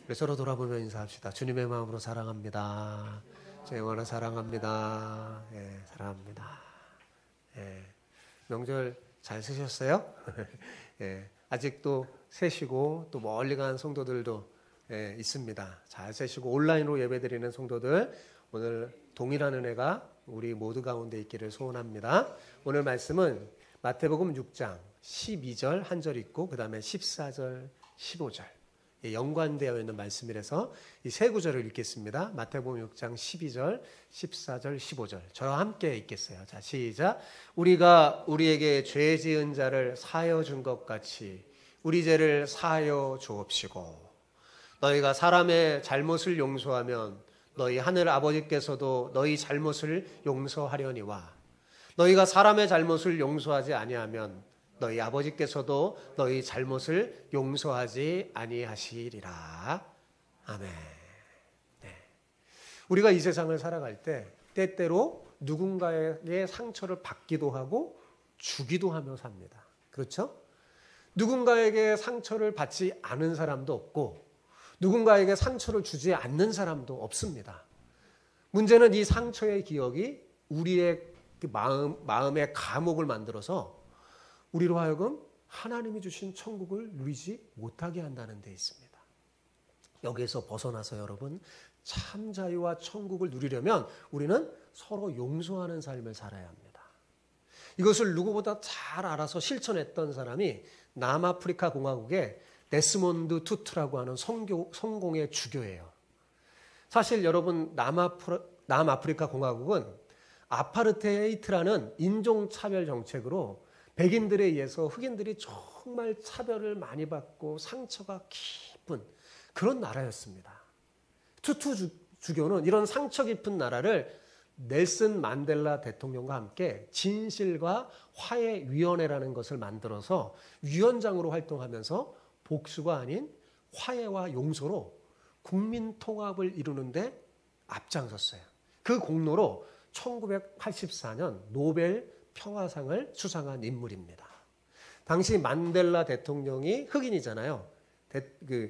우리 서로 돌아보며 인사합시다. 주님의 마음으로 사랑합니다. 제 영원한 사랑합니다. 예, 사랑합니다. 예, 명절 잘 쓰셨어요? 예, 아직도 세시고 또 멀리 간 성도들도 예, 있습니다. 잘 세시고 온라인으로 예배드리는 성도들 오늘 동일한 은혜가 우리 모두 가운데 있기를 소원합니다. 오늘 말씀은 마태복음 6장 12절 한 절 있고 그 다음에 14절 15절 연관되어 있는 말씀이라서 이 세 구절을 읽겠습니다. 마태복음 6장 12절 14절 15절 저와 함께 읽겠어요. 자, 시작. 우리가 우리에게 죄 지은 자를 사하여 준 것 같이 우리 죄를 사하여 주옵시고 너희가 사람의 잘못을 용서하면 너희 하늘 아버지께서도 너희 잘못을 용서하려니와 너희가 사람의 잘못을 용서하지 아니하면 너희 아버지께서도 너희 잘못을 용서하지 아니하시리라. 아멘. 네. 우리가 이 세상을 살아갈 때 때때로 누군가에게 상처를 받기도 하고 주기도 하며 삽니다. 그렇죠? 누군가에게 상처를 받지 않은 사람도 없고 누군가에게 상처를 주지 않는 사람도 없습니다. 문제는 이 상처의 기억이 우리의 그 마음의 감옥을 만들어서 우리로 하여금 하나님이 주신 천국을 누리지 못하게 한다는 데 있습니다. 여기에서 벗어나서 여러분 참 자유와 천국을 누리려면 우리는 서로 용서하는 삶을 살아야 합니다. 이것을 누구보다 잘 알아서 실천했던 사람이 남아프리카 공화국의 데스몬드 투투라고 하는 성공의 주교예요. 사실 여러분 남아프리카 공화국은 아파르테이트라는 인종차별 정책으로 백인들에 의해서 흑인들이 정말 차별을 많이 받고 상처가 깊은 그런 나라였습니다. 투투 주교는 이런 상처 깊은 나라를 넬슨 만델라 대통령과 함께 진실과 화해위원회라는 것을 만들어서 위원장으로 활동하면서 복수가 아닌 화해와 용서로 국민 통합을 이루는데 앞장섰어요. 그 공로로 1984년 노벨 평화상을 수상한 인물입니다. 당시 만델라 대통령이 흑인이잖아요.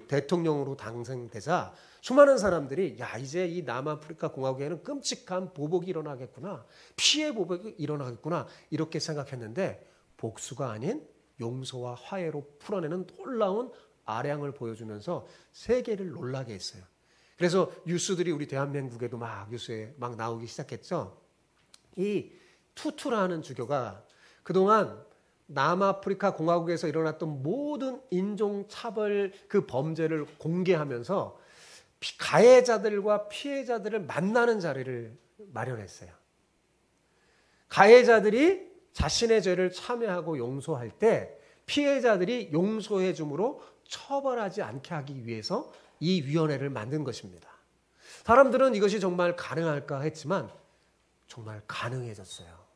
대통령으로 당선되자 수많은 사람들이 야 이제 이 남아프리카 공화국에는 끔찍한 보복이 일어나겠구나. 피해 보복이 일어나겠구나. 이렇게 생각했는데 복수가 아닌 용서와 화해로 풀어내는 놀라운 아량을 보여주면서 세계를 놀라게 했어요. 그래서 뉴스들이 우리 대한민국에도 막 뉴스에 막 나오기 시작했죠. 이 투투라는 주교가 그동안 남아프리카 공화국에서 일어났던 모든 인종차별 그 범죄를 공개하면서 가해자들과 피해자들을 만나는 자리를 마련했어요. 가해자들이 자신의 죄를 참회하고 용서할 때 피해자들이 용서해 줌으로 처벌하지 않게 하기 위해서 이 위원회를 만든 것입니다. 사람들은 이것이 정말 가능할까 했지만 정말 가능해졌어요.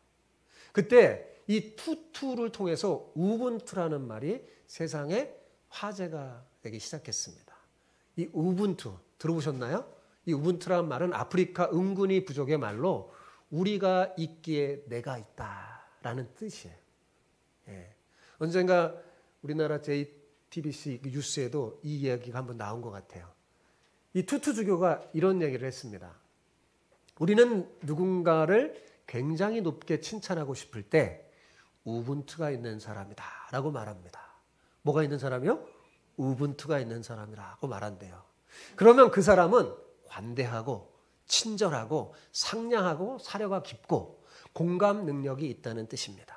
그때 이 투투를 통해서 우분투라는 말이 세상에 화제가 되기 시작했습니다. 이 우분투 들어보셨나요? 이 우분투라는 말은 아프리카 은근히 부족의 말로 우리가 있기에 내가 있다라는 뜻이에요. 예. 언젠가 우리나라 JTBC 뉴스에도 이 이야기가 한번 나온 것 같아요. 이 투투 주교가 이런 얘기를 했습니다. 우리는 누군가를 굉장히 높게 칭찬하고 싶을 때 우분투가 있는 사람이다 라고 말합니다. 뭐가 있는 사람이요? 우분투가 있는 사람이라고 말한대요. 그러면 그 사람은 관대하고 친절하고 상냥하고 사려가 깊고 공감 능력이 있다는 뜻입니다.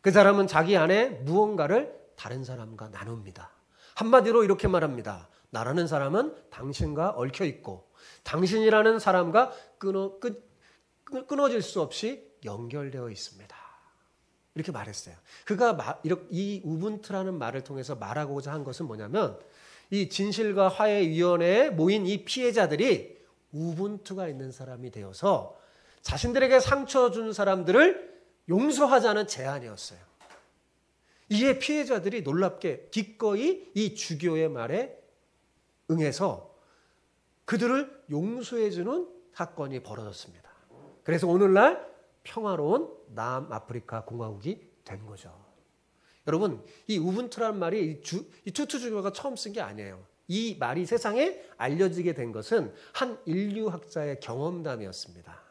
그 사람은 자기 안에 무언가를 다른 사람과 나눕니다. 한마디로 이렇게 말합니다. 나라는 사람은 당신과 얽혀 있고 당신이라는 사람과 끊어질 수 없이 연결되어 있습니다. 이렇게 말했어요. 그가 이 우분투라는 말을 통해서 말하고자 한 것은 뭐냐면 이 진실과 화해위원회에 모인 이 피해자들이 우분투가 있는 사람이 되어서 자신들에게 상처 준 사람들을 용서하자는 제안이었어요. 이에 피해자들이 놀랍게 기꺼이 이 주교의 말에 응해서 그들을 용서해주는 사건이 벌어졌습니다. 그래서 오늘날 평화로운 남아프리카 공화국이 된 거죠. 여러분, 이 우분투라는 말이 이 투투 주교가 처음 쓴 게 아니에요. 이 말이 세상에 알려지게 된 것은 한 인류학자의 경험담이었습니다.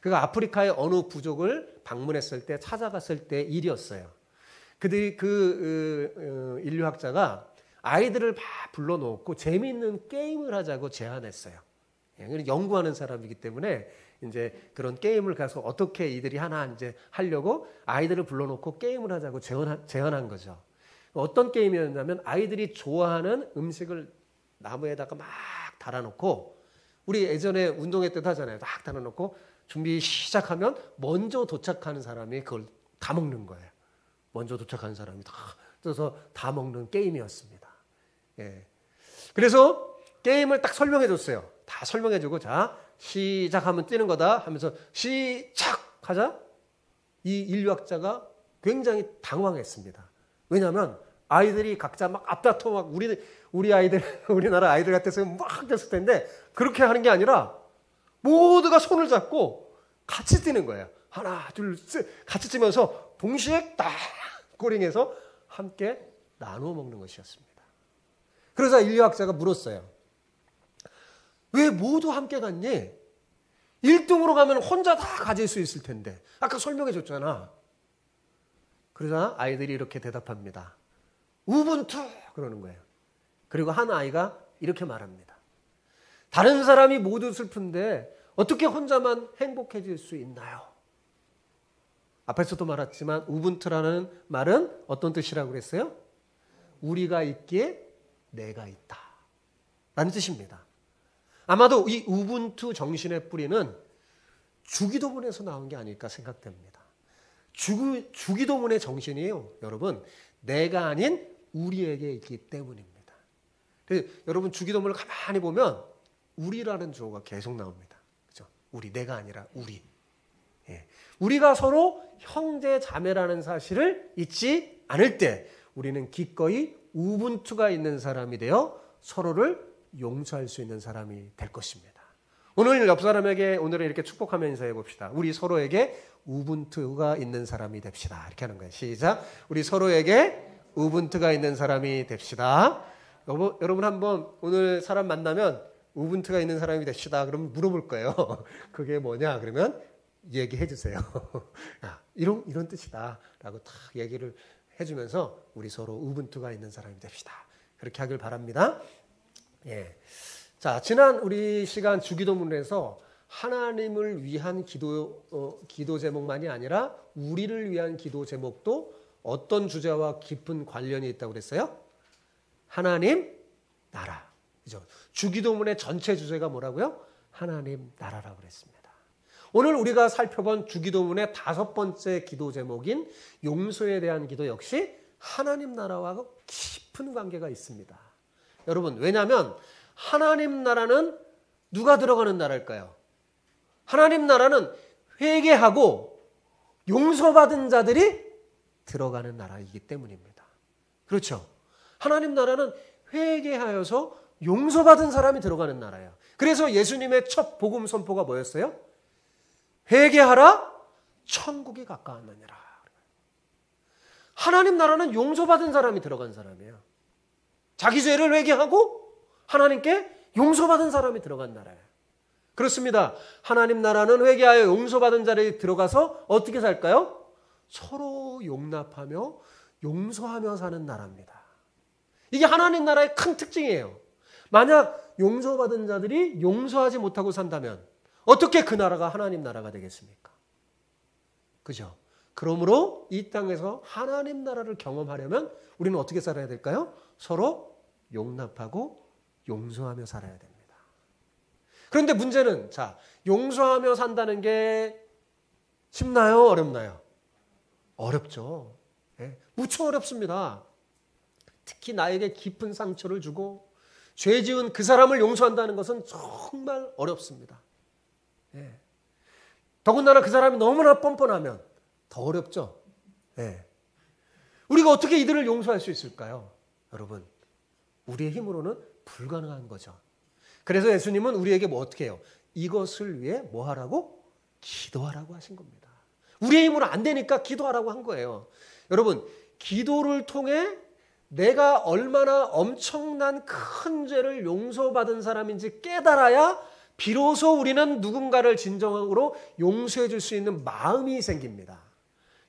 그가 아프리카의 어느 부족을 방문했을 때 찾아갔을 때 일이었어요. 그 인류학자가 아이들을 막 불러놓고 재미있는 게임을 하자고 제안했어요. 연구하는 사람이기 때문에 이제 그런 게임을 가서 어떻게 이들이 하나 이제 하려고 아이들을 불러놓고 게임을 하자고 제안한 거죠. 어떤 게임이었냐면 아이들이 좋아하는 음식을 나무에다가 막 달아놓고, 우리 예전에 운동회 때도 하잖아요. 막 달아놓고 준비 시작하면 먼저 도착하는 사람이 그걸 다 먹는 거예요. 먼저 도착하는 사람이 다 뜯어서 다 먹는 게임이었습니다. 예. 그래서 게임을 딱 설명해 줬어요. 다 설명해 주고, 자, 시작하면 뛰는 거다 하면서 시작하자 이 인류학자가 굉장히 당황했습니다. 왜냐하면 아이들이 각자 막 앞다퉈 막 우리 아이들, 우리나라 아이들 같아서 막 됐을 텐데 그렇게 하는 게 아니라 모두가 손을 잡고 같이 뛰는 거예요. 하나, 둘, 셋 같이 뛰면서 동시에 딱 꼬링해서 함께 나누어 먹는 것이었습니다. 그래서 인류학자가 물었어요. 왜 모두 함께 갔니? 1등으로 가면 혼자 다 가질 수 있을 텐데. 아까 설명해 줬잖아. 그러자 아이들이 이렇게 대답합니다. 우분투 그러는 거예요. 그리고 한 아이가 이렇게 말합니다. 다른 사람이 모두 슬픈데 어떻게 혼자만 행복해질 수 있나요? 앞에서도 말했지만 우분투라는 말은 어떤 뜻이라고 그랬어요? 우리가 있기에 내가 있다 라는 뜻입니다. 아마도 이 우분투 정신의 뿌리는 주기도문에서 나온 게 아닐까 생각됩니다. 주기도문의 정신이에요. 여러분, 내가 아닌 우리에게 있기 때문입니다. 그래서 여러분 주기도문을 가만히 보면 우리라는 주어가 계속 나옵니다. 그렇죠? 우리, 내가 아니라 우리. 예. 우리가 서로 형제 자매라는 사실을 잊지 않을 때 우리는 기꺼이 우분투가 있는 사람이 되어 서로를 용서할 수 있는 사람이 될 것입니다. 오늘 옆 사람에게 오늘은 이렇게 축복하며 인사해 봅시다. 우리 서로에게 우분투가 있는 사람이 됩시다. 이렇게 하는 거예요. 시작. 우리 서로에게 우분투가 있는 사람이 됩시다. 여러분 한번 오늘 사람 만나면 우분투가 있는 사람이 됩시다. 그러면 물어볼 거예요. 그게 뭐냐? 그러면 얘기해 주세요. 이런 뜻이다. 라고 딱 얘기를 해주면서 우리 서로 우분투가 있는 사람이 됩시다. 그렇게 하길 바랍니다. 예. 자, 지난 우리 시간 주기도문에서 하나님을 위한 기도 제목만이 아니라 우리를 위한 기도 제목도 어떤 주제와 깊은 관련이 있다고 그랬어요? 하나님, 나라. 그죠? 주기도문의 전체 주제가 뭐라고요? 하나님, 나라라고 그랬습니다. 오늘 우리가 살펴본 주기도문의 5번째 기도 제목인 용서에 대한 기도 역시 하나님 나라와 깊은 관계가 있습니다. 여러분, 왜냐하면 하나님 나라는 누가 들어가는 나라일까요? 하나님 나라는 회개하고 용서받은 자들이 들어가는 나라이기 때문입니다. 그렇죠? 하나님 나라는 회개하여서 용서받은 사람이 들어가는 나라예요. 그래서 예수님의 첫 복음 선포가 뭐였어요? 회개하라, 천국이 가까웠느니라. 하나님 나라는 용서받은 사람이 들어간 사람이에요. 자기 죄를 회개하고 하나님께 용서받은 사람이 들어간 나라예요. 그렇습니다. 하나님 나라는 회개하여 용서받은 자들이 들어가서 어떻게 살까요? 서로 용납하며 용서하며 사는 나라입니다. 이게 하나님 나라의 큰 특징이에요. 만약 용서받은 자들이 용서하지 못하고 산다면 어떻게 그 나라가 하나님 나라가 되겠습니까? 그죠? 그러므로 이 땅에서 하나님 나라를 경험하려면 우리는 어떻게 살아야 될까요? 서로 용납하고 용서하며 살아야 됩니다. 그런데 문제는, 자, 용서하며 산다는 게 쉽나요? 어렵나요? 어렵죠. 예, 무척 어렵습니다. 특히 나에게 깊은 상처를 주고 죄 지은 그 사람을 용서한다는 것은 정말 어렵습니다. 예. 더군다나 그 사람이 너무나 뻔뻔하면 더 어렵죠. 예. 우리가 어떻게 이들을 용서할 수 있을까요? 여러분, 우리의 힘으로는 불가능한 거죠. 그래서 예수님은 우리에게 뭐 어떻게 해요? 이것을 위해 뭐 하라고? 기도하라고 하신 겁니다. 우리의 힘으로 안 되니까 기도하라고 한 거예요. 여러분, 기도를 통해 내가 얼마나 엄청난 큰 죄를 용서받은 사람인지 깨달아야 비로소 우리는 누군가를 진정으로 용서해 줄 수 있는 마음이 생깁니다.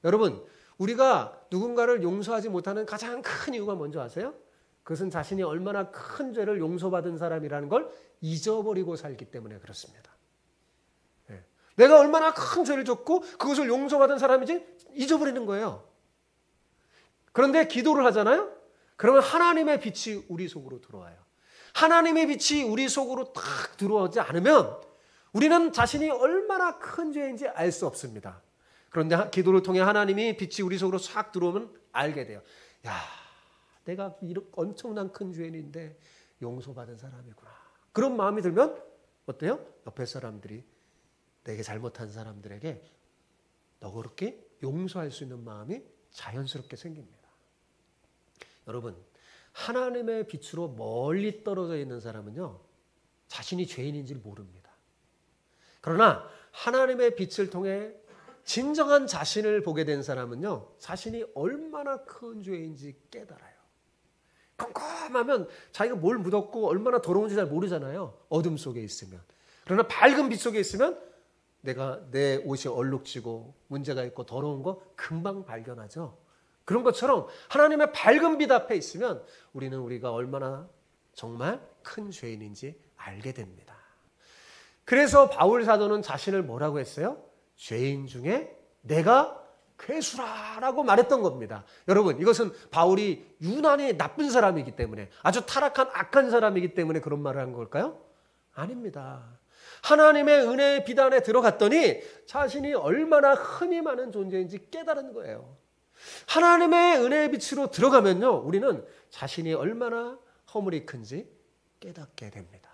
여러분, 우리가 누군가를 용서하지 못하는 가장 큰 이유가 뭔지 아세요? 그것은 자신이 얼마나 큰 죄를 용서받은 사람이라는 걸 잊어버리고 살기 때문에 그렇습니다. 내가 얼마나 큰 죄를 졌고 그것을 용서받은 사람인지 잊어버리는 거예요. 그런데 기도를 하잖아요? 그러면 하나님의 빛이 우리 속으로 들어와요. 하나님의 빛이 우리 속으로 딱 들어오지 않으면 우리는 자신이 얼마나 큰 죄인지 알 수 없습니다. 그런데 기도를 통해 하나님이 빛이 우리 속으로 싹 들어오면 알게 돼요. 야, 내가 이렇게 엄청난 큰 죄인인데 용서받은 사람이구나. 그런 마음이 들면 어때요? 옆에 사람들이 내게 잘못한 사람들에게 너그럽게 용서할 수 있는 마음이 자연스럽게 생깁니다. 여러분, 하나님의 빛으로 멀리 떨어져 있는 사람은요, 자신이 죄인인지를 모릅니다. 그러나 하나님의 빛을 통해 진정한 자신을 보게 된 사람은요, 자신이 얼마나 큰 죄인지 깨달아요. 컴컴하면 자기가 뭘 묻었고 얼마나 더러운지 잘 모르잖아요. 어둠 속에 있으면. 그러나 밝은 빛 속에 있으면 내가 내 옷이 얼룩지고 문제가 있고 더러운 거 금방 발견하죠. 그런 것처럼 하나님의 밝은 빛 앞에 있으면 우리는 우리가 얼마나 정말 큰 죄인인지 알게 됩니다. 그래서 바울 사도는 자신을 뭐라고 했어요? 죄인 중에 내가 괴수라라고 말했던 겁니다. 여러분, 이것은 바울이 유난히 나쁜 사람이기 때문에, 아주 타락한 악한 사람이기 때문에 그런 말을 한 걸까요? 아닙니다. 하나님의 은혜의 빛 안에 들어갔더니 자신이 얼마나 흠이 많은 존재인지 깨달은 거예요. 하나님의 은혜의 빛으로 들어가면요, 우리는 자신이 얼마나 허물이 큰지 깨닫게 됩니다.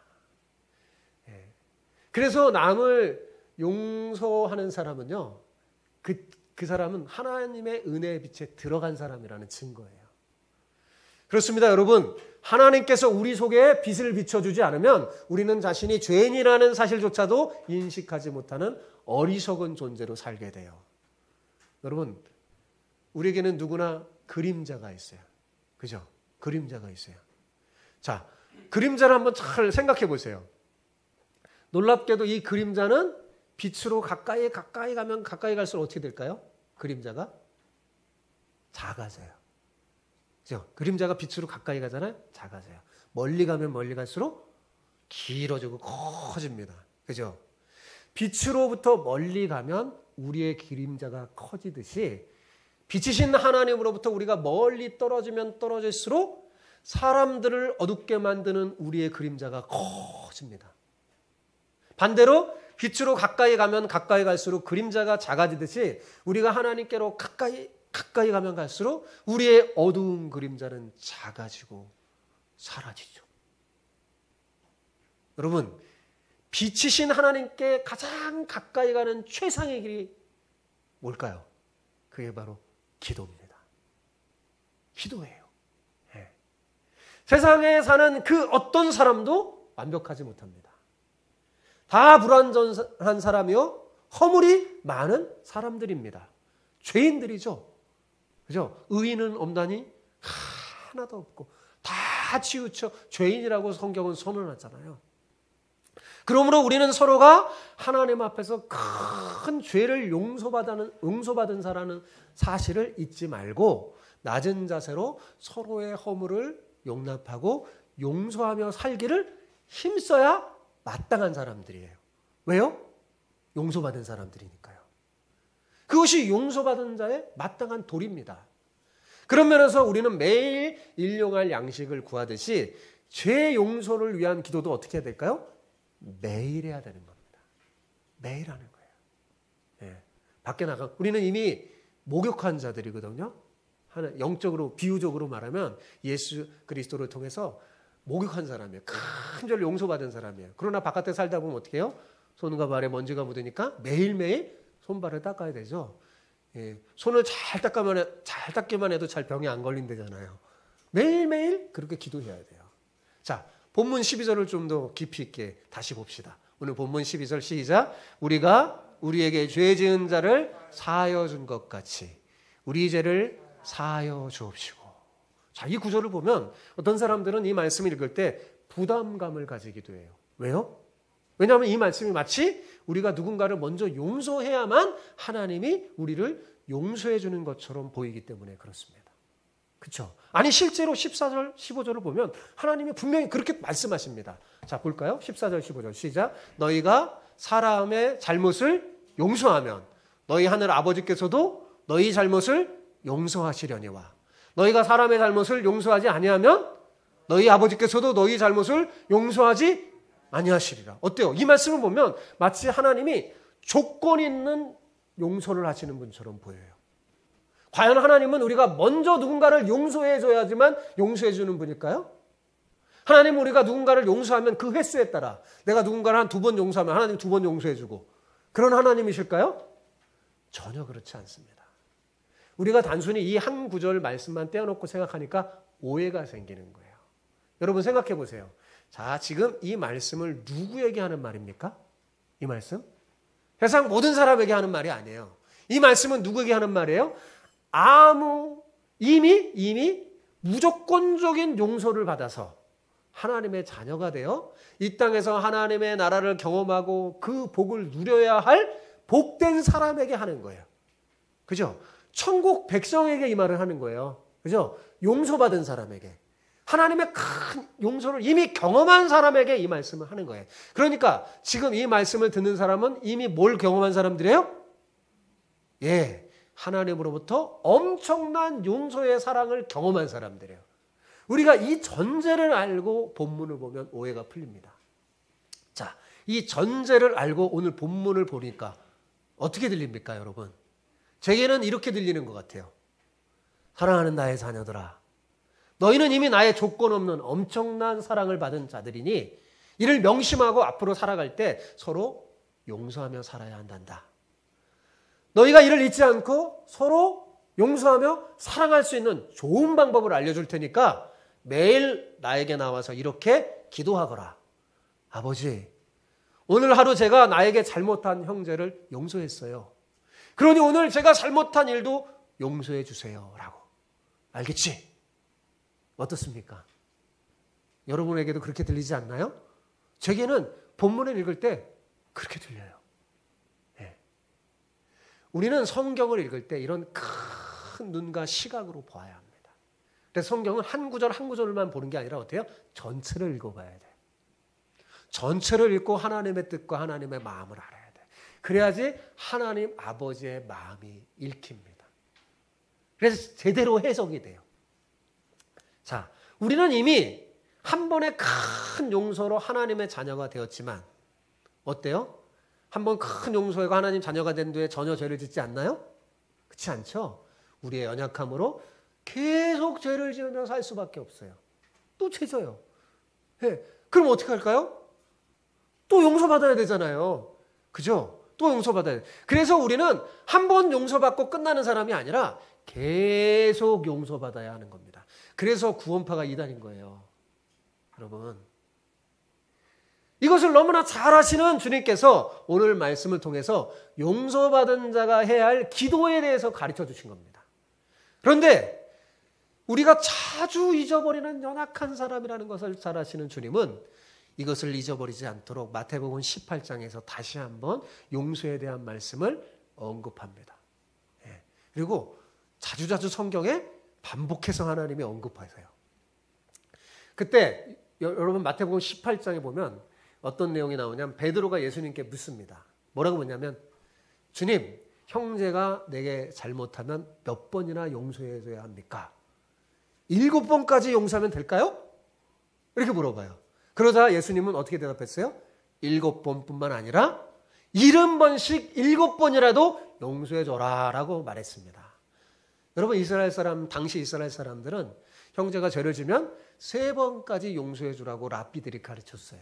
그래서 남을 용서하는 사람은요, 그 사람은 하나님의 은혜의 빛에 들어간 사람이라는 증거예요. 그렇습니다, 여러분. 하나님께서 우리 속에 빛을 비춰주지 않으면 우리는 자신이 죄인이라는 사실조차도 인식하지 못하는 어리석은 존재로 살게 돼요. 여러분, 우리에게는 누구나 그림자가 있어요. 그죠? 그림자가 있어요. 자, 그림자를 한번 잘 생각해 보세요. 놀랍게도 이 그림자는 빛으로 가까이 가면 가까이 갈수록 어떻게 될까요? 그림자가 작아져요. 그죠? 그림자가 빛으로 가까이 가잖아요? 작아져요. 멀리 가면 멀리 갈수록 길어지고 커집니다. 그죠? 빛으로부터 멀리 가면 우리의 그림자가 커지듯이 빛이신 하나님으로부터 우리가 멀리 떨어지면 떨어질수록 사람들을 어둡게 만드는 우리의 그림자가 커집니다. 반대로 빛으로 가까이 가면 가까이 갈수록 그림자가 작아지듯이 우리가 하나님께로 가까이 가면 갈수록 우리의 어두운 그림자는 작아지고 사라지죠. 여러분, 빛이신 하나님께 가장 가까이 가는 최상의 길이 뭘까요? 그게 바로 기도입니다. 기도예요. 네. 세상에 사는 그 어떤 사람도 완벽하지 못합니다. 다 불완전한 사람이요, 허물이 많은 사람들입니다. 죄인들이죠. 그죠? 의인은 없나니 하나도 없고 다 치우쳐 죄인이라고 성경은 선언하잖아요. 그러므로 우리는 서로가 하나님 앞에서 큰 죄를 용서받은 자라는 사실을 잊지 말고 낮은 자세로 서로의 허물을 용납하고 용서하며 살기를 힘써야 마땅한 사람들이에요. 왜요? 용서받은 사람들이니까요. 그것이 용서받은 자의 마땅한 도리입니다. 그런 면에서 우리는 매일 일용할 양식을 구하듯이 죄 용서를 위한 기도도 어떻게 해야 될까요? 매일 해야 되는 겁니다. 매일 하는 거예요. 네. 밖에 나가 우리는 이미 목욕한 자들이거든요. 영적으로 비유적으로 말하면 예수 그리스도를 통해서 목욕한 사람이에요. 큰 죄를 용서받은 사람이에요. 그러나 바깥에 살다 보면 어떻게 해요? 손과 발에 먼지가 묻으니까 매일매일 손발을 닦아야 되죠. 예. 손을 잘 닦기만 해도 잘 병이 안 걸린다잖아요. 매일매일 그렇게 기도해야 돼요. 자, 본문 12절을 좀 더 깊이 있게 다시 봅시다. 오늘 본문 12절 시작. 우리가 우리에게 죄 지은 자를 사하여 준 것 같이 우리 죄를 사하여 주옵시고. 자, 이 구절을 보면 어떤 사람들은 이 말씀을 읽을 때 부담감을 가지기도 해요. 왜요? 왜냐하면 이 말씀이 마치 우리가 누군가를 먼저 용서해야만 하나님이 우리를 용서해 주는 것처럼 보이기 때문에 그렇습니다. 그렇죠? 아니 실제로 14절, 15절을 보면 하나님이 분명히 그렇게 말씀하십니다. 자, 볼까요? 14절, 15절 시작. 너희가 사람의 잘못을 용서하면 너희 하늘 아버지께서도 너희 잘못을 용서하시려니와 너희가 사람의 잘못을 용서하지 아니하면 너희 아버지께서도 너희 잘못을 용서하지 아니하시리라. 어때요? 이 말씀을 보면 마치 하나님이 조건 있는 용서를 하시는 분처럼 보여요. 과연 하나님은 우리가 먼저 누군가를 용서해 줘야지만 용서해 주는 분일까요? 하나님은 우리가 누군가를 용서하면 그 횟수에 따라 내가 누군가를 한 2번 용서하면 하나님 2번 용서해 주고 그런 하나님이실까요? 전혀 그렇지 않습니다. 우리가 단순히 이 한 구절 말씀만 떼어놓고 생각하니까 오해가 생기는 거예요. 여러분 생각해 보세요. 자, 지금 이 말씀을 누구에게 하는 말입니까? 이 말씀? 세상 모든 사람에게 하는 말이 아니에요. 이 말씀은 누구에게 하는 말이에요? 이미 무조건적인 용서를 받아서 하나님의 자녀가 되어 이 땅에서 하나님의 나라를 경험하고 그 복을 누려야 할 복된 사람에게 하는 거예요. 그죠? 천국 백성에게 이 말을 하는 거예요. 그죠? 용서받은 사람에게. 하나님의 큰 용서를 이미 경험한 사람에게 이 말씀을 하는 거예요. 그러니까 지금 이 말씀을 듣는 사람은 이미 뭘 경험한 사람들이에요? 예, 하나님으로부터 엄청난 용서의 사랑을 경험한 사람들이에요. 우리가 이 전제를 알고 본문을 보면 오해가 풀립니다. 자, 이 전제를 알고 오늘 본문을 보니까 어떻게 들립니까, 여러분? 제게는 이렇게 들리는 것 같아요. 사랑하는 나의 자녀들아, 너희는 이미 나의 조건 없는 엄청난 사랑을 받은 자들이니 이를 명심하고 앞으로 살아갈 때 서로 용서하며 살아야 한단다. 너희가 이를 잊지 않고 서로 용서하며 사랑할 수 있는 좋은 방법을 알려줄 테니까 매일 나에게 나와서 이렇게 기도하거라. 아버지, 오늘 하루 제가 나에게 잘못한 형제를 용서했어요. 그러니 오늘 제가 잘못한 일도 용서해 주세요. 라고. 알겠지? 어떻습니까? 여러분에게도 그렇게 들리지 않나요? 제게는 본문을 읽을 때 그렇게 들려요. 네. 우리는 성경을 읽을 때 이런 큰 눈과 시각으로 봐야 합니다. 그래서 성경은 한 구절 한 구절만 보는 게 아니라 어때요? 전체를 읽어봐야 돼요. 전체를 읽고 하나님의 뜻과 하나님의 마음을 알아야 돼요. 그래야지 하나님 아버지의 마음이 읽힙니다. 그래서 제대로 해석이 돼요. 자, 우리는 이미 한 번의 큰 용서로 하나님의 자녀가 되었지만 어때요? 한 번 큰 용서가 하나님 자녀가 된 뒤에 전혀 죄를 짓지 않나요? 그렇지 않죠? 우리의 연약함으로 계속 죄를 지으며 살 수밖에 없어요. 또 죄져요. 네. 그럼 어떻게 할까요? 또 용서받아야 되잖아요. 그죠? 또 용서받아야 돼. 그래서 우리는 한 번 용서받고 끝나는 사람이 아니라 계속 용서받아야 하는 겁니다. 그래서 구원파가 이단인 거예요. 여러분, 이것을 너무나 잘 아시는 주님께서 오늘 말씀을 통해서 용서받은 자가 해야 할 기도에 대해서 가르쳐 주신 겁니다. 그런데 우리가 자주 잊어버리는 연약한 사람이라는 것을 잘 아시는 주님은 이것을 잊어버리지 않도록 마태복음 18장에서 다시 한번 용서에 대한 말씀을 언급합니다. 예. 그리고 자주자주 성경에 반복해서 하나님이 언급하세요. 그때 여러분 마태복음 18장에 보면 어떤 내용이 나오냐면 베드로가 예수님께 묻습니다. 뭐라고 묻냐면 주님, 형제가 내게 잘못하면 몇 번이나 용서해 줘야 합니까? 7번까지 용서하면 될까요? 이렇게 물어봐요. 그러자 예수님은 어떻게 대답했어요? 7번뿐만 아니라 70번씩 7번이라도 용서해 줘라 라고 말했습니다. 여러분, 이스라엘 사람, 당시 이스라엘 사람들은 형제가 죄를 지면 3번까지 용서해 주라고 랍비들이 가르쳤어요.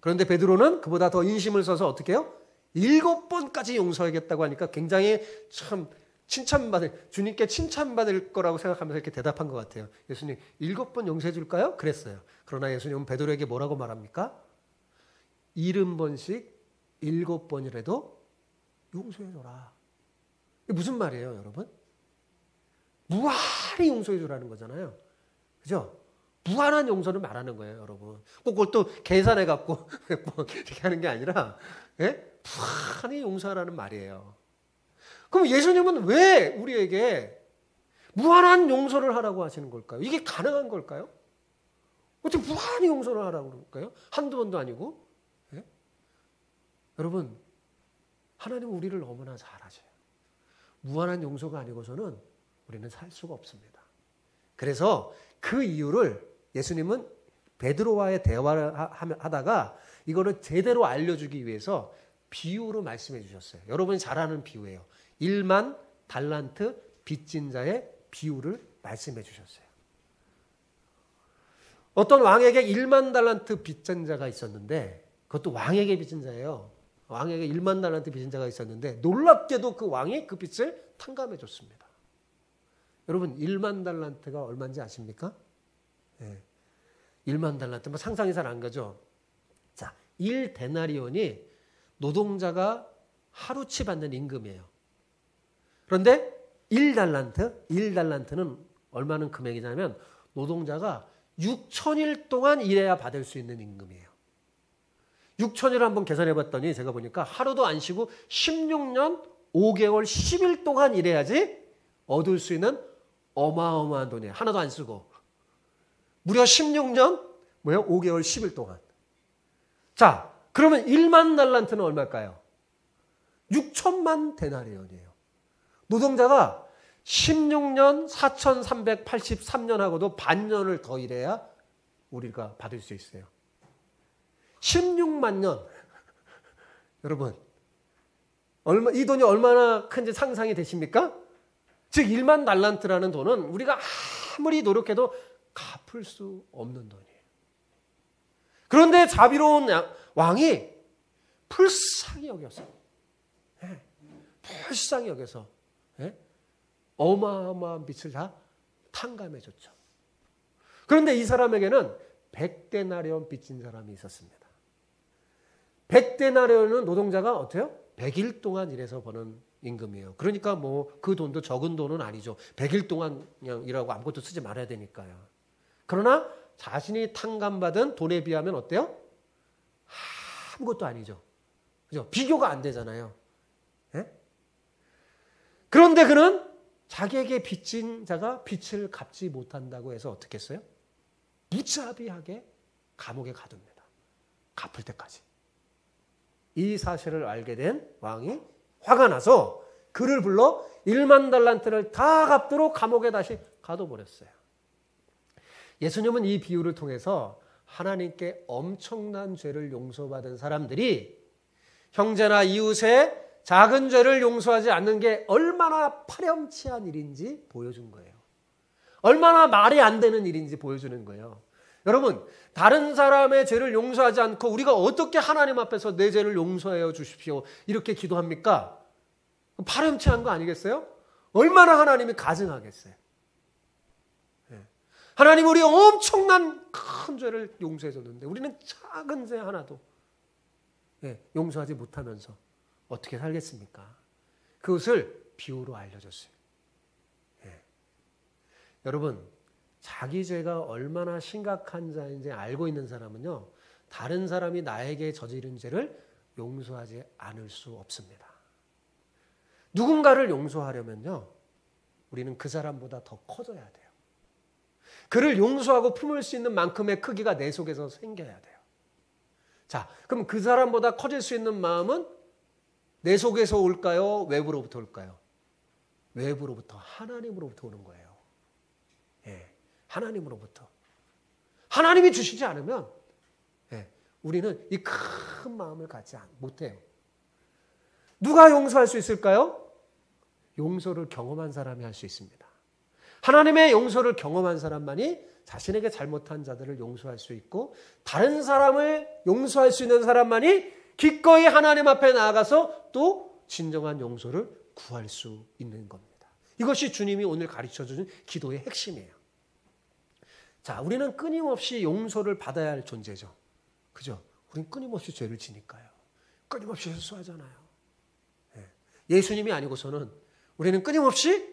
그런데 베드로는 그보다 더 인심을 써서 어떻게 해요? 7번까지 용서하겠다고 하니까 굉장히 참 주님께 칭찬받을 거라고 생각하면서 이렇게 대답한 것 같아요. 예수님, 7번 용서해 줄까요? 그랬어요. 그러나 예수님은 베드로에게 뭐라고 말합니까? 70번씩 7번이라도 용서해 줘라. 이게 무슨 말이에요, 여러분? 무한히 용서해 주라는 거잖아요. 그죠? 무한한 용서를 말하는 거예요, 여러분. 꼭 그걸 또 계산해갖고 이렇게 하는 게 아니라, 예? 무한히 용서하라는 말이에요. 그럼 예수님은 왜 우리에게 무한한 용서를 하라고 하시는 걸까요? 이게 가능한 걸까요? 어떻게 무한히 용서를 하라고 그럴까요? 한두 번도 아니고. 예? 여러분, 하나님은 우리를 너무나 잘 아셔요. 무한한 용서가 아니고서는 우리는 살 수가 없습니다. 그래서 그 이유를 예수님은 베드로와의 대화를 하다가 이거를 제대로 알려주기 위해서 비유로 말씀해 주셨어요. 여러분이 잘 아는 비유예요. 1만 달란트 빚진 자의 비유를 말씀해 주셨어요. 어떤 왕에게 1만 달란트 빚진 자가 있었는데, 그것도 왕에게 빚진 자예요. 왕에게 1만 달란트 빚진 자가 있었는데 놀랍게도 그 왕이 그 빚을 탕감해 줬습니다. 여러분 1만 달란트가 얼마인지 아십니까? 네. 1만 달란트 뭐 상상이 잘 안 가죠. 자, 1데나리온이 노동자가 하루치 받는 임금이에요. 그런데 1달란트는 얼마나 금액이냐면 노동자가 6,000일 동안 일해야 받을 수 있는 임금이에요. 6,000일을 한번 계산해 봤더니 제가 보니까 하루도 안 쉬고 16년 5개월 10일 동안 일해야지 얻을 수 있는 어마어마한 돈이에요. 하나도 안 쓰고. 무려 16년 5개월 10일 동안. 자, 그러면 1만 달란트는 얼마일까요? 6천만 데나리온이에요. 노동자가 16년 4,383년 하고도 반년을 더 일해야 우리가 받을 수 있어요. 16만 년. 여러분, 이 돈이 얼마나 큰지 상상이 되십니까? 즉 1만 달란트라는 돈은 우리가 아무리 노력해도 갚을 수 없는 돈이에요. 그런데 자비로운 왕이 불쌍히 여겨서, 불쌍히 여겨서 어마어마한 빚을 다 탕감해 줬죠. 그런데 이 사람에게는 100데나리온 빚진 사람이 있었습니다. 100데나리온은 노동자가 어때요? 100일 동안 일해서 버는 임금이에요. 그러니까 뭐 그 돈도 적은 돈은 아니죠. 100일 동안 그냥 일하고 아무것도 쓰지 말아야 되니까요. 그러나 자신이 탕감받은 돈에 비하면 어때요? 아무것도 아니죠. 그죠? 비교가 안 되잖아요. 예? 그런데 그는 자기에게 빚진 자가 빚을 갚지 못한다고 해서 어떻게 했어요? 무자비하게 감옥에 가둡니다. 갚을 때까지. 이 사실을 알게 된 왕이 화가 나서 그를 불러 1만 달란트를 다 갚도록 감옥에 다시 가둬버렸어요. 예수님은 이 비유를 통해서 하나님께 엄청난 죄를 용서받은 사람들이 형제나 이웃의 작은 죄를 용서하지 않는 게 얼마나 파렴치한 일인지 보여준 거예요. 얼마나 말이 안 되는 일인지 보여주는 거예요. 여러분, 다른 사람의 죄를 용서하지 않고 우리가 어떻게 하나님 앞에서 내 죄를 용서해 주십시오 이렇게 기도합니까? 파렴치한 거 아니겠어요? 얼마나 하나님이 가증하겠어요. 하나님 우리 엄청난 큰 죄를 용서해 줬는데 우리는 작은 죄 하나도 용서하지 못하면서 어떻게 살겠습니까? 그것을 비유로 알려줬어요. 여러분, 자기 죄가 얼마나 심각한 자인지 알고 있는 사람은요, 다른 사람이 나에게 저지른 죄를 용서하지 않을 수 없습니다. 누군가를 용서하려면요, 우리는 그 사람보다 더 커져야 돼요. 그를 용서하고 품을 수 있는 만큼의 크기가 내 속에서 생겨야 돼요. 자, 그럼 그 사람보다 커질 수 있는 마음은 내 속에서 올까요? 외부로부터 올까요? 외부로부터, 하나님으로부터 오는 거예요. 하나님으로부터. 하나님이 주시지 않으면 우리는 이 큰 마음을 갖지 못해요. 누가 용서할 수 있을까요? 용서를 경험한 사람이 할 수 있습니다. 하나님의 용서를 경험한 사람만이 자신에게 잘못한 자들을 용서할 수 있고 다른 사람을 용서할 수 있는 사람만이 기꺼이 하나님 앞에 나아가서 또 진정한 용서를 구할 수 있는 겁니다. 이것이 주님이 오늘 가르쳐주신 기도의 핵심이에요. 자, 우리는 끊임없이 용서를 받아야 할 존재죠. 그죠? 우린 끊임없이 죄를 지니까요. 끊임없이 실수하잖아요. 예수님이 아니고서는 우리는 끊임없이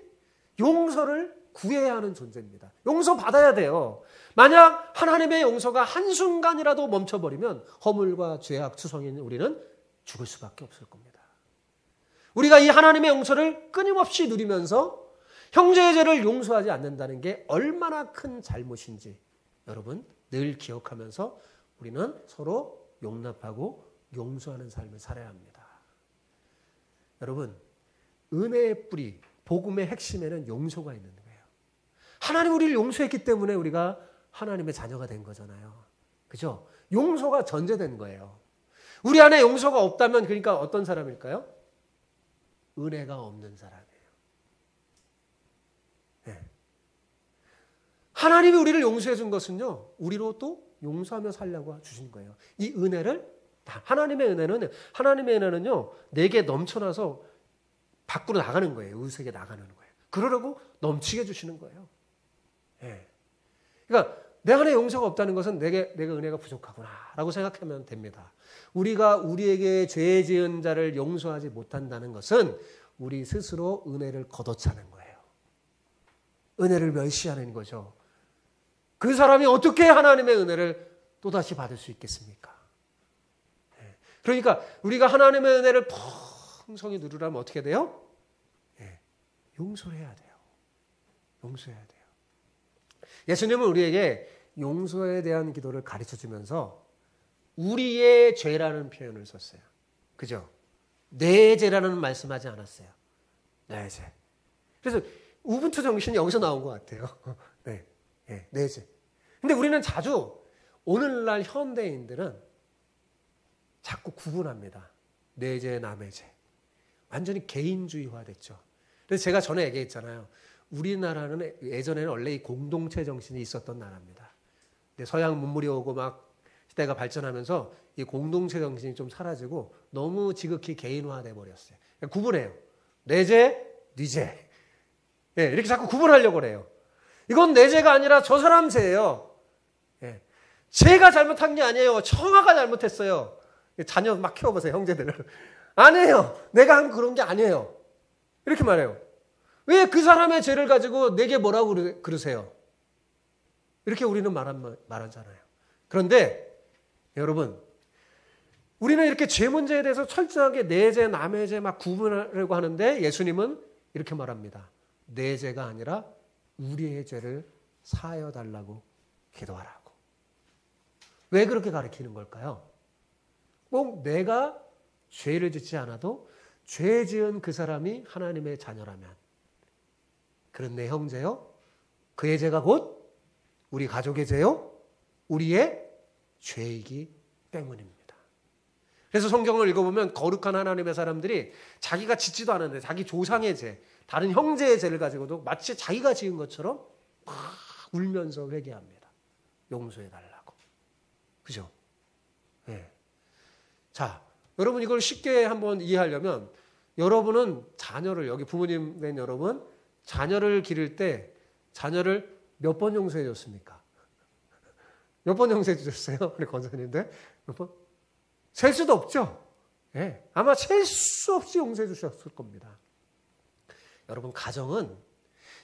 용서를 구해야 하는 존재입니다. 용서받아야 돼요. 만약 하나님의 용서가 한순간이라도 멈춰버리면 허물과 죄악 투성인 우리는 죽을 수밖에 없을 겁니다. 우리가 이 하나님의 용서를 끊임없이 누리면서 형제의 죄를 용서하지 않는다는 게 얼마나 큰 잘못인지 여러분 늘 기억하면서 우리는 서로 용납하고 용서하는 삶을 살아야 합니다. 여러분, 은혜의 뿌리, 복음의 핵심에는 용서가 있는 거예요. 하나님 우리를 용서했기 때문에 우리가 하나님의 자녀가 된 거잖아요. 그죠? 용서가 전제된 거예요. 우리 안에 용서가 없다면 그러니까 어떤 사람일까요? 은혜가 없는 사람이에요. 네. 하나님이 우리를 용서해 준 것은요, 우리로 또 용서하며 살려고 주신 거예요. 이 은혜를, 하나님의 은혜는요, 내게 넘쳐나서 밖으로 나가는 거예요. 의색에 나가는 거예요. 그러려고 넘치게 주시는 거예요. 네. 그러니까 내 안에 용서가 없다는 것은 내가 은혜가 부족하구나라고 생각하면 됩니다. 우리가 우리에게 죄 지은 자를 용서하지 못한다는 것은 우리 스스로 은혜를 걷어차는 거예요. 은혜를 멸시하는 거죠. 그 사람이 어떻게 하나님의 은혜를 또다시 받을 수 있겠습니까? 그러니까 우리가 하나님의 은혜를 풍성히 누리려면 어떻게 돼요? 용서를 해야 돼요. 용서해야 돼요. 예수님은 우리에게 용서에 대한 기도를 가르쳐주면서 우리의 죄라는 표현을 썼어요. 그죠? 내 죄라는 말씀하지 않았어요. 내 죄. 그래서 우분투 정신이 여기서 나온 것 같아요. 네, 내 죄. 근데 우리는 자주 오늘날 현대인들은 자꾸 구분합니다. 내 죄, 남의 죄. 완전히 개인주의화 됐죠. 그래서 제가 전에 얘기했잖아요. 우리나라는 예전에는 원래 이 공동체 정신이 있었던 나라입니다. 근데 서양 문물이 오고 막 시대가 발전하면서 이 공동체 정신이 좀 사라지고 너무 지극히 개인화돼 버렸어요. 구분해요. 내 죄, 네 죄. 이렇게 자꾸 구분하려고 그래요. 이건 내 죄가 아니라 저 사람 죄예요. 제가 잘못한 게 아니에요. 청아가 잘못했어요. 자녀 막 키워보세요, 형제들을. 아니에요. 내가 한 그런 게 아니에요. 이렇게 말해요. 왜 그 사람의 죄를 가지고 내게 뭐라고 그러세요? 이렇게 우리는 말하잖아요. 그런데 여러분, 우리는 이렇게 죄 문제에 대해서 철저하게 내 죄, 남의 죄 막 구분하려고 하는데 예수님은 이렇게 말합니다. 내 죄가 아니라 우리의 죄를 사하여 달라고 기도하라고. 왜 그렇게 가르치는 걸까요? 꼭 내가 죄를 짓지 않아도 죄 지은 그 사람이 하나님의 자녀라면 그런 내 형제요, 그의 죄가 곧 우리 가족의 죄요, 우리의 죄이기 때문입니다. 그래서 성경을 읽어보면 거룩한 하나님의 사람들이 자기가 짓지도 않았는데 자기 조상의 죄, 다른 형제의 죄를 가지고도 마치 자기가 지은 것처럼 막 울면서 회개합니다. 용서해달라고. 그죠? 네. 자, 여러분 이걸 쉽게 한번 이해하려면 여러분은 자녀를, 여기 부모님 된 여러분, 자녀를 기를 때 자녀를 몇 번 용서해 줬습니까? 몇 번 용서해 주셨어요? 우리 권사님들? 몇 번? 셀 수도 없죠? 네. 아마 셀 수 없이 용서해 주셨을 겁니다. 여러분, 가정은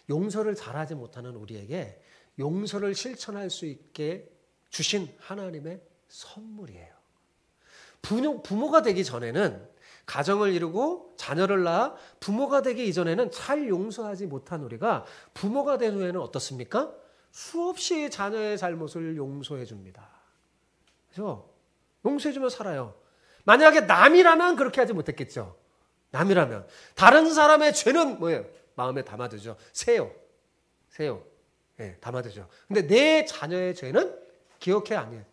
용서를 잘하지 못하는 우리에게 용서를 실천할 수 있게 주신 하나님의 선물이에요. 부모가 되기 전에는, 가정을 이루고 자녀를 낳아 부모가 되기 이전에는 잘 용서하지 못한 우리가 부모가 된 후에는 어떻습니까? 수없이 자녀의 잘못을 용서해 줍니다. 그래서 용서해 주면 살아요. 만약에 남이라면 그렇게 하지 못했겠죠. 남이라면. 다른 사람의 죄는 뭐예요? 마음에 담아두죠. 세요. 네, 담아두죠. 근데 내 자녀의 죄는 기억해 안 해요.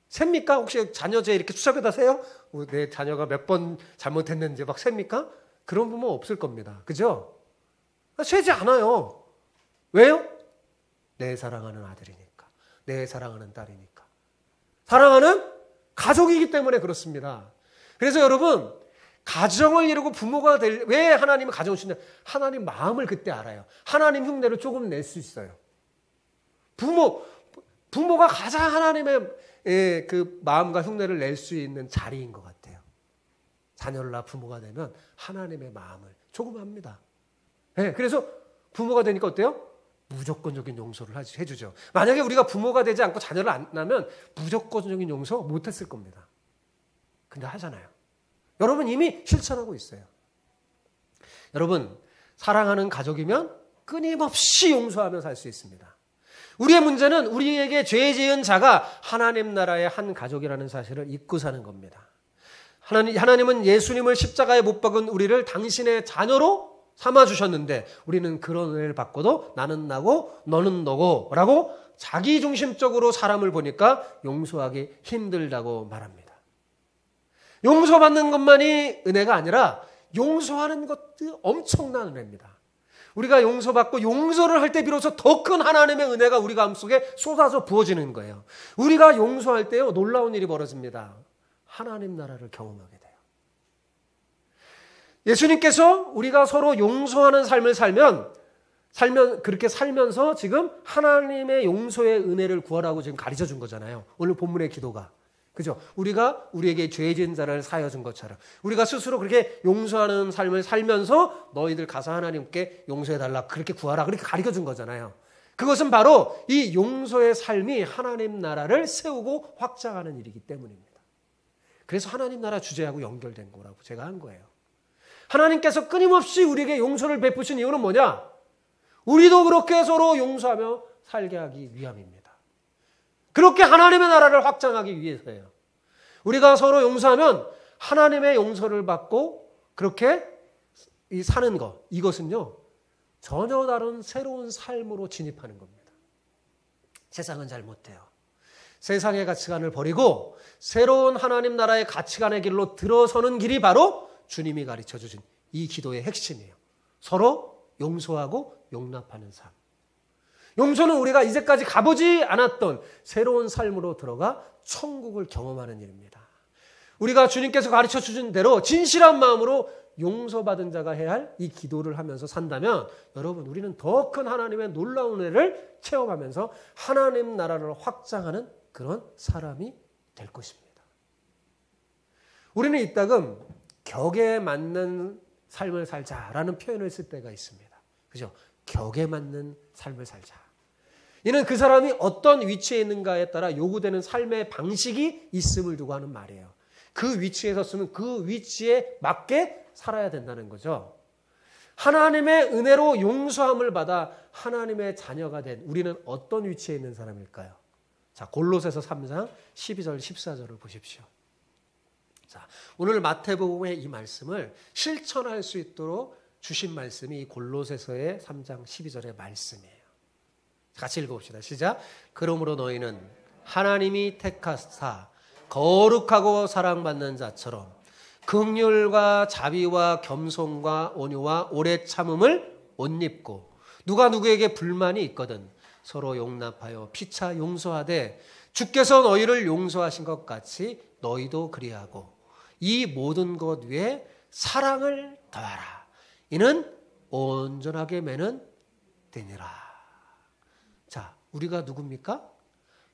셉니까? 혹시 자녀 죄 이렇게 수첩에다 세요? 내 자녀가 몇 번 잘못했는지 막 셉니까? 그런 부모 없을 겁니다. 그죠? 세지 않아요. 왜요? 내 사랑하는 아들이니까. 내 사랑하는 딸이니까. 사랑하는 가족이기 때문에 그렇습니다. 그래서 여러분, 가정을 이루고 부모가 왜 하나님은 가정을 주냐? 하나님 마음을 그때 알아요. 하나님 흉내를 조금 낼 수 있어요. 부모가 가장 하나님의 그 마음과 흉내를 낼 수 있는 자리인 것 같아요. 자녀를 낳아 부모가 되면 하나님의 마음을 조금 합니다. 네, 그래서 부모가 되니까 어때요? 무조건적인 용서를 해주죠. 만약에 우리가 부모가 되지 않고 자녀를 안 낳으면 무조건적인 용서 못했을 겁니다. 근데 하잖아요. 여러분 이미 실천하고 있어요. 여러분 사랑하는 가족이면 끊임없이 용서하며 살 수 있습니다. 우리의 문제는 우리에게 죄 지은 자가 하나님 나라의 한 가족이라는 사실을 잊고 사는 겁니다. 하나님은 예수님을 십자가에 못 박은 우리를 당신의 자녀로 삼아주셨는데 우리는 그런 은혜를 받고도 나는 나고 너는 너고 라고 자기중심적으로 사람을 보니까 용서하기 힘들다고 말합니다. 용서받는 것만이 은혜가 아니라 용서하는 것도 엄청난 은혜입니다. 우리가 용서받고 용서를 할 때 비로소 더 큰 하나님의 은혜가 우리 마음속에 쏟아져 부어지는 거예요. 우리가 용서할 때요 놀라운 일이 벌어집니다. 하나님 나라를 경험하게 돼요. 예수님께서 우리가 서로 용서하는 삶을 살면 그렇게 살면서 지금 하나님의 용서의 은혜를 구하라고 지금 가르쳐 준 거잖아요. 오늘 본문의 기도가. 그죠? 우리가 우리에게 죄 지은 자를 사하여 준 것처럼 우리가 스스로 그렇게 용서하는 삶을 살면서 너희들 가서 하나님께 용서해달라 그렇게 구하라 그렇게 가르쳐 준 거잖아요. 그것은 바로 이 용서의 삶이 하나님 나라를 세우고 확장하는 일이기 때문입니다. 그래서 하나님 나라 주제하고 연결된 거라고 제가 한 거예요. 하나님께서 끊임없이 우리에게 용서를 베푸신 이유는 뭐냐? 우리도 그렇게 서로 용서하며 살게 하기 위함입니다. 그렇게 하나님의 나라를 확장하기 위해서예요. 우리가 서로 용서하면 하나님의 용서를 받고 그렇게 사는 것, 이것은요 전혀 다른 새로운 삶으로 진입하는 겁니다. 세상은 잘 못해요. 세상의 가치관을 버리고 새로운 하나님 나라의 가치관의 길로 들어서는 길이 바로 주님이 가르쳐 주신 이 기도의 핵심이에요. 서로 용서하고 용납하는 삶. 용서는 우리가 이제까지 가보지 않았던 새로운 삶으로 들어가 천국을 경험하는 일입니다. 우리가 주님께서 가르쳐 주신 대로 진실한 마음으로 용서받은 자가 해야 할 이 기도를 하면서 산다면 여러분 우리는 더 큰 하나님의 놀라운 은혜를 체험하면서 하나님 나라를 확장하는 그런 사람이 될 것입니다. 우리는 이따금 격에 맞는 삶을 살자라는 표현을 쓸 때가 있습니다. 그죠? 격에 맞는 삶을 살자. 이는 그 사람이 어떤 위치에 있는가에 따라 요구되는 삶의 방식이 있음을 두고 하는 말이에요. 그 위치에 섰으면 그 위치에 맞게 살아야 된다는 거죠. 하나님의 은혜로 용서함을 받아 하나님의 자녀가 된 우리는 어떤 위치에 있는 사람일까요? 자, 골로새서 3장 12절 14절을 보십시오. 자, 오늘 마태복음의 이 말씀을 실천할 수 있도록 주신 말씀이 이 골로새서의 3장 12절의 말씀이에요. 같이 읽어봅시다. 시작. 그러므로 너희는 하나님이 택하사 거룩하고 사랑받는 자처럼 긍휼과 자비와 겸손과 온유와 오래 참음을 옷 입고 누가 누구에게 불만이 있거든 서로 용납하여 피차 용서하되 주께서 너희를 용서하신 것 같이 너희도 그리하고 이 모든 것 위에 사랑을 더하라. 이는 온전하게 매는 되니라. 자, 우리가 누굽니까?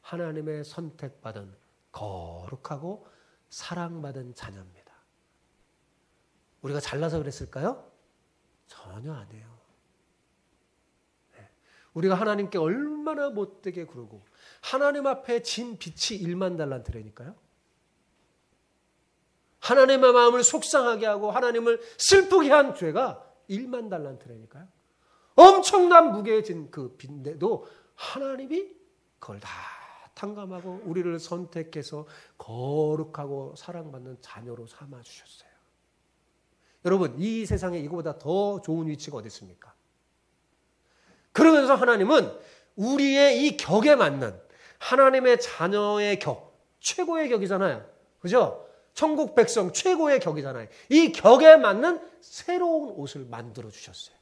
하나님의 선택받은 거룩하고 사랑받은 자녀입니다. 우리가 잘나서 그랬을까요? 전혀 아니에요. 우리가 하나님께 얼마나 못되게 구르고 하나님 앞에 진 빛이 1만 달란트라니까요. 하나님의 마음을 속상하게 하고 하나님을 슬프게 한 죄가 1만 달란트라니까요. 엄청난 무게에 진 그 빚인데도 하나님이 그걸 다 탕감하고 우리를 선택해서 거룩하고 사랑받는 자녀로 삼아주셨어요. 여러분 이 세상에 이거보다 더 좋은 위치가 어디 있습니까? 그러면서 하나님은 우리의 이 격에 맞는 하나님의 자녀의 격, 최고의 격이잖아요. 그죠? 천국 백성 최고의 격이잖아요. 이 격에 맞는 새로운 옷을 만들어 주셨어요.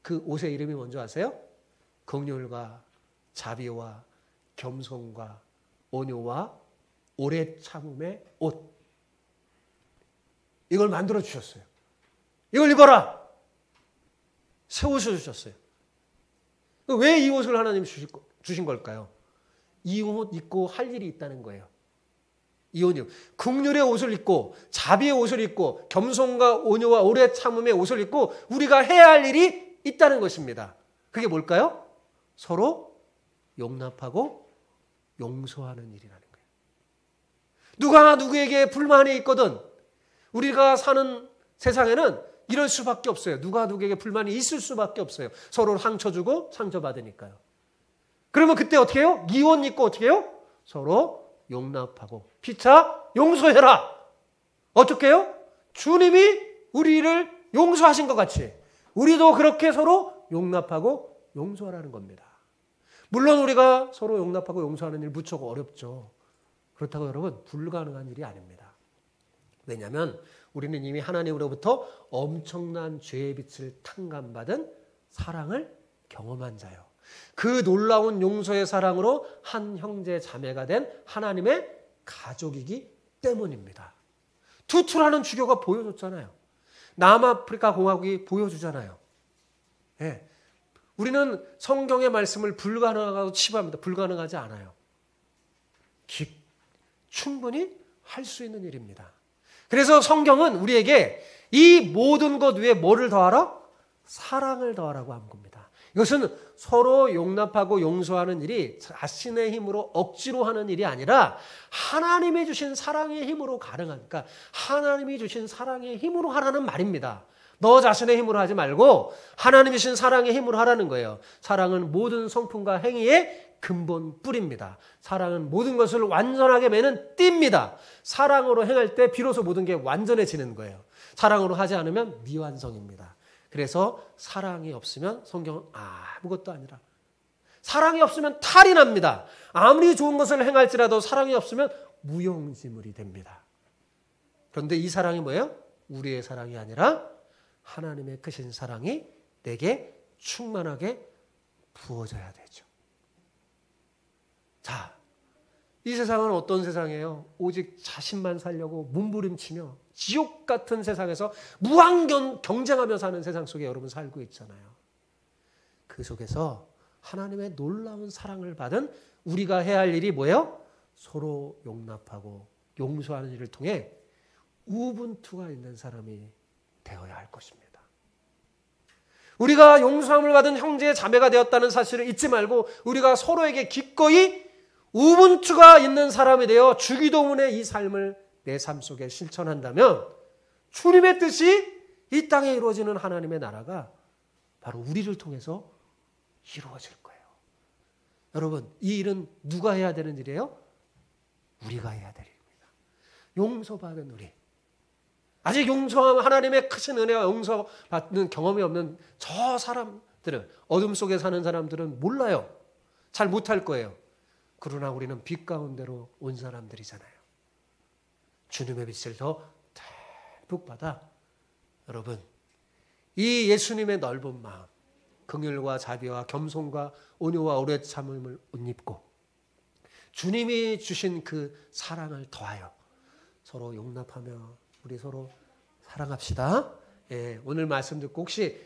그 옷의 이름이 뭔지 아세요? 긍휼과 자비와 겸손과 온유와 오래 참음의 옷. 이걸 만들어 주셨어요. 이걸 입어라. 새 옷을 주셨어요. 왜 이 옷을 하나님이 주신 걸까요? 이 옷 입고 할 일이 있다는 거예요. 이 옷이요. 긍휼의 옷을 입고 자비의 옷을 입고 겸손과 온유와 오래 참음의 옷을 입고 우리가 해야 할 일이 있다는 것입니다. 그게 뭘까요? 서로 용납하고 용서하는 일이라는 거예요. 누가 누구에게 불만이 있거든 우리가 사는 세상에는 이럴 수밖에 없어요. 누가 누구에게 불만이 있을 수밖에 없어요. 서로 상처 주고 상처받으니까요. 그러면 그때 어떻게 해요? 이혼 있고 어떻게 해요? 서로 용납하고 피차 용서해라. 어떻게 해요? 주님이 우리를 용서하신 것 같이 우리도 그렇게 서로 용납하고 용서하라는 겁니다. 물론 우리가 서로 용납하고 용서하는 일 무척 어렵죠. 그렇다고 여러분 불가능한 일이 아닙니다. 왜냐하면 우리는 이미 하나님으로부터 엄청난 죄의 빛을 탕감받은 사랑을 경험한 자요. 그 놀라운 용서의 사랑으로 한 형제 자매가 된 하나님의 가족이기 때문입니다. 투투라는 주교가 보여줬잖아요. 남아프리카 공화국이 보여주잖아요. 예. 우리는 성경의 말씀을 불가능하다고 치부합니다. 불가능하지 않아요. 충분히 할 수 있는 일입니다. 그래서 성경은 우리에게 이 모든 것 위에 뭐를 더하라? 사랑을 더하라고 한 겁니다. 이것은 서로 용납하고 용서하는 일이 자신의 힘으로 억지로 하는 일이 아니라 하나님이 주신 사랑의 힘으로 가능한, 그러니까 하나님이 주신 사랑의 힘으로 하라는 말입니다. 너 자신의 힘으로 하지 말고 하나님이 주신 사랑의 힘으로 하라는 거예요. 사랑은 모든 성품과 행위의 근본 뿌리입니다. 사랑은 모든 것을 완전하게 매는 띠입니다. 사랑으로 행할 때 비로소 모든 게 완전해지는 거예요. 사랑으로 하지 않으면 미완성입니다. 그래서 사랑이 없으면 성경은 아무것도 아니라 사랑이 없으면 탈이 납니다. 아무리 좋은 것을 행할지라도 사랑이 없으면 무용지물이 됩니다. 그런데 이 사랑이 뭐예요? 우리의 사랑이 아니라 하나님의 크신 사랑이 내게 충만하게 부어져야 되죠. 자, 이 세상은 어떤 세상이에요? 오직 자신만 살려고 몸부림치며 지옥 같은 세상에서 무한 경쟁하며 사는 세상 속에 여러분 살고 있잖아요. 그 속에서 하나님의 놀라운 사랑을 받은 우리가 해야 할 일이 뭐예요? 서로 용납하고 용서하는 일을 통해 우분투가 있는 사람이 되어야 할 것입니다. 우리가 용서함을 받은 형제 자매가 되었다는 사실을 잊지 말고 우리가 서로에게 기꺼이 우분투가 있는 사람이 되어 주기도문의 이 삶을 내 삶 속에 실천한다면 주님의 뜻이 이 땅에 이루어지는 하나님의 나라가 바로 우리를 통해서 이루어질 거예요. 여러분, 이 일은 누가 해야 되는 일이에요? 우리가 해야 될 일입니다. 용서받은 우리. 아직 용서하면 하나님의 크신 은혜와 용서받는 경험이 없는 저 사람들은, 어둠 속에 사는 사람들은 몰라요. 잘 못할 거예요. 그러나 우리는 빛 가운데로 온 사람들이잖아요. 주님의 빛을 더 듬뿍 받아 여러분 이 예수님의 넓은 마음, 긍휼과 자비와 겸손과 온유와 오래 참음을 옷 입고 주님이 주신 그 사랑을 더하여 서로 용납하며 우리 서로 사랑합시다. 예, 오늘 말씀 듣고 혹시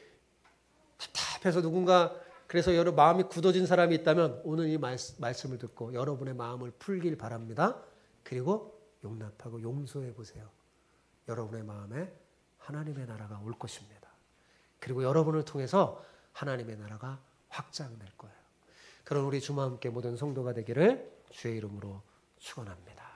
답답해서 누군가 그래서 여러분 마음이 굳어진 사람이 있다면 오늘 이 말씀을 듣고 여러분의 마음을 풀길 바랍니다. 그리고 용납하고 용서해 보세요. 여러분의 마음에 하나님의 나라가 올 것입니다. 그리고 여러분을 통해서 하나님의 나라가 확장될 거예요. 그런 우리 주와 함께 모든 성도가 되기를 주의 이름으로 축원합니다.